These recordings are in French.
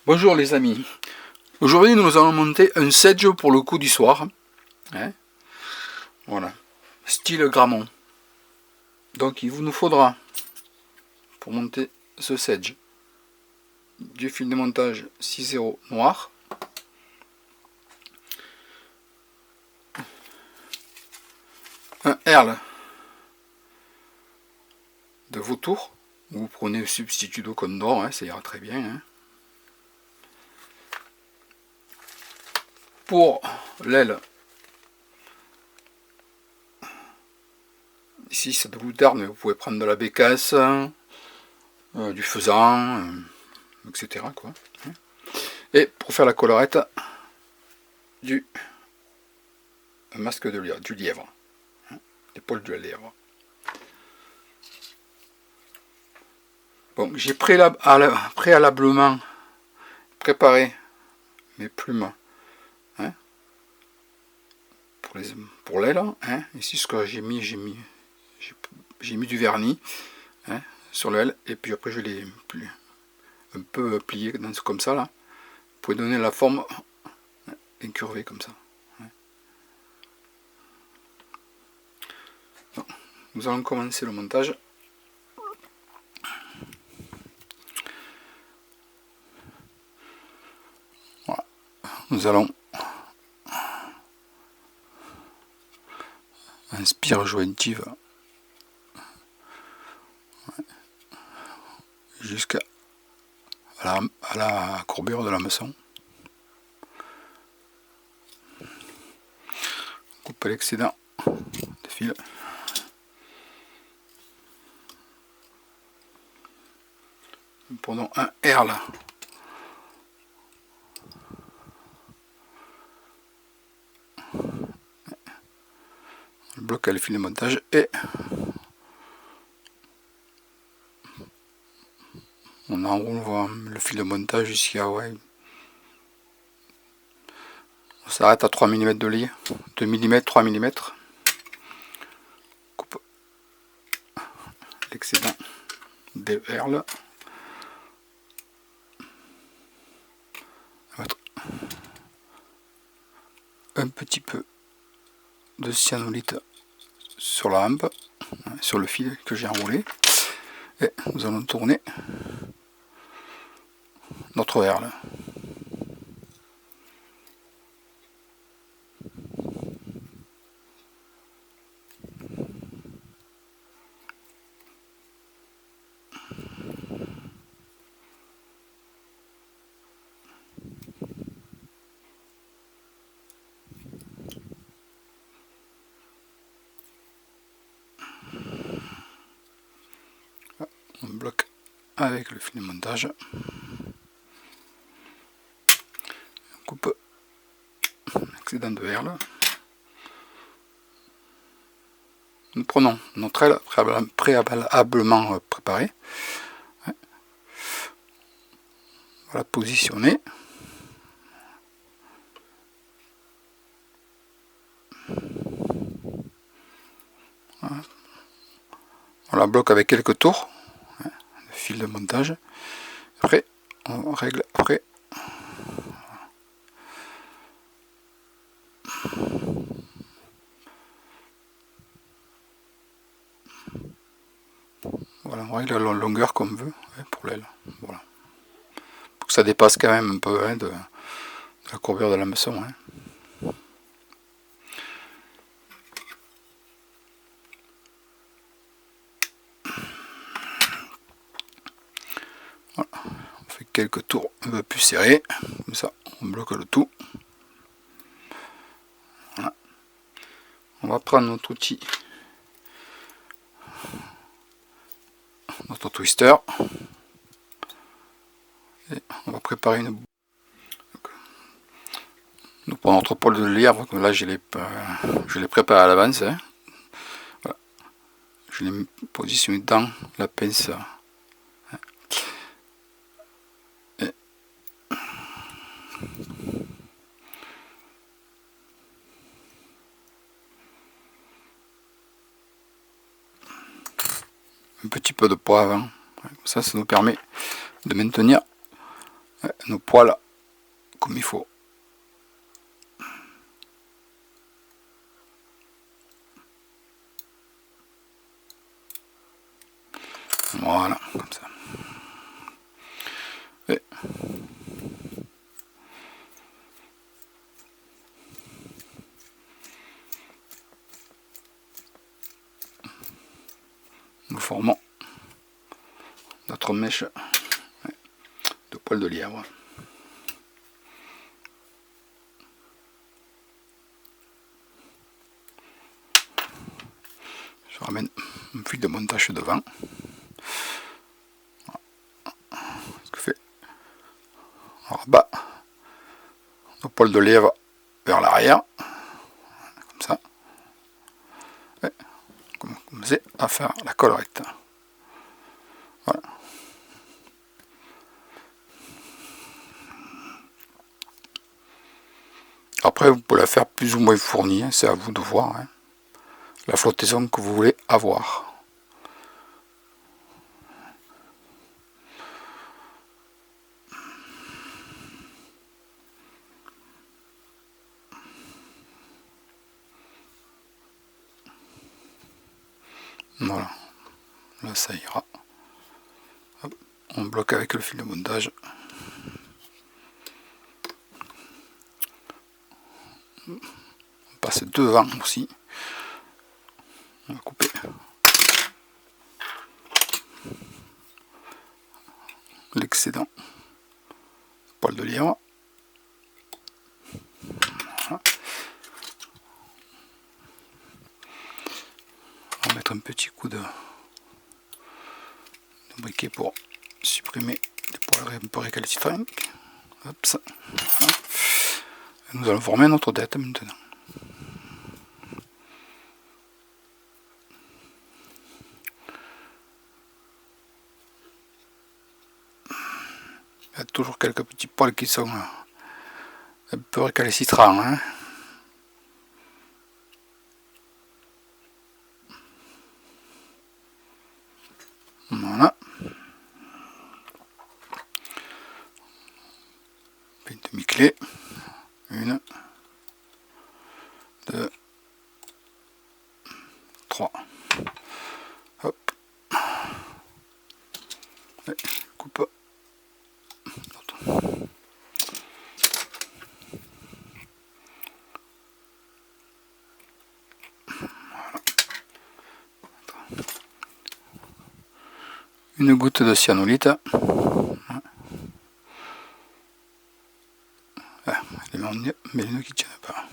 Bonjour les amis, aujourd'hui nous allons monter un sedge pour le coup du soir, voilà, style Grammont. Donc il vous nous faudra, pour monter ce sedge, du fil de montage 6/0 noir, un herle de vautour, vous prenez le substitut de Condor, ça ira très bien. Pour l'aile, ici c'est de l'outarde, mais vous pouvez prendre de la bécasse, du faisan, etc. quoi. Et pour faire la collerette, du masque du lièvre, des poils de lièvre. Bon, j'ai préalablement préparé mes plumes pour l'aile. Ici, ce que j'ai mis du vernis sur l'aile, et puis après je l'ai un peu plié comme ça là. Vous pouvez donner la forme incurvée comme ça. Donc, nous allons commencer le montage. Voilà. Nous allons inspire jointive jusqu'à la courbure de la maçon. Coupe l'excédent des fils. Nous prenons un herle on bloque le fil de montage et on enroule le fil de montage jusqu'à on s'arrête à 3 mm de lit, 2 mm, 3 mm. Coupe l'excédent des herles. Un petit peu de cyanolite sur la hampe, sur le fil que j'ai enroulé, et nous allons tourner notre herle. On bloque avec le fil de montage, on coupe l'excédent de herle. Nous prenons notre aile préalablement préparée, on va la positionner, on la bloque avec quelques tours de fil de montage. Après on règle voilà, on règle la longueur comme on veut pour l'aile, voilà, pour que ça dépasse quand même un peu de la courbure de la maçon. Voilà. On fait quelques tours un peu plus serrés, comme ça on bloque le tout. Voilà. On va prendre notre outil, notre twister, et on va préparer une. Nous prenons notre poil de lièvre, que là je l'ai préparé à l'avance. Voilà. Je l'ai positionné dans la pince. Et un petit peu de poids avant. Ça nous permet de maintenir nos poils comme il faut. Voilà, comme ça. Et nous formons notre mèche de poils de lièvre. Je ramène un fil de montage devant. Ce que fait, on rabat nos poils de lièvre vers l'arrière, comme ça. Et on va commencer à faire la collerette. Voilà. Après, vous pouvez la faire plus ou moins fournie, hein, c'est à vous de voir, hein, la flottaison que vous voulez avoir. Voilà, là ça ira. Hop, on bloque avec le fil de montage. On passe devant aussi. On va couper l'excédent poil de lièvre. Voilà. On va mettre un petit coup de briquet pour supprimer les poils un peu récalcitrants. Hop, ça. Voilà. Nous allons former notre tête maintenant. Il y a toujours quelques petits poils qui sont un peu récalcitrants, hein. Voilà. Une demi-clé. 1, 2, 3. Hop. Et coupe. Une goutte de cyanolite. Ah, mais les nœuds qui ne tiennent pas.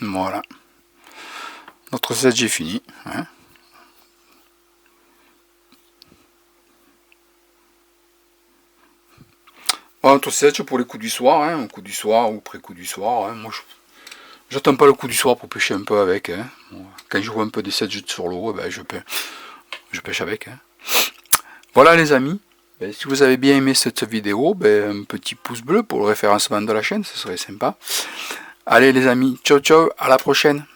Voilà. Notre sedge est fini. Hein. Voilà, notre sedge pour les coups du soir, hein, au coup du soir ou pré-coup du soir. Hein. Moi, j'attends pas le coup du soir pour pêcher un peu avec. Hein. Bon, quand je vois un peu des sedges sur l'eau, ben, je pêche avec. Hein. Voilà les amis. Ben, si vous avez bien aimé cette vidéo, ben, un petit pouce bleu pour le référencement de la chaîne, ce serait sympa. Allez les amis, ciao ciao, à la prochaine.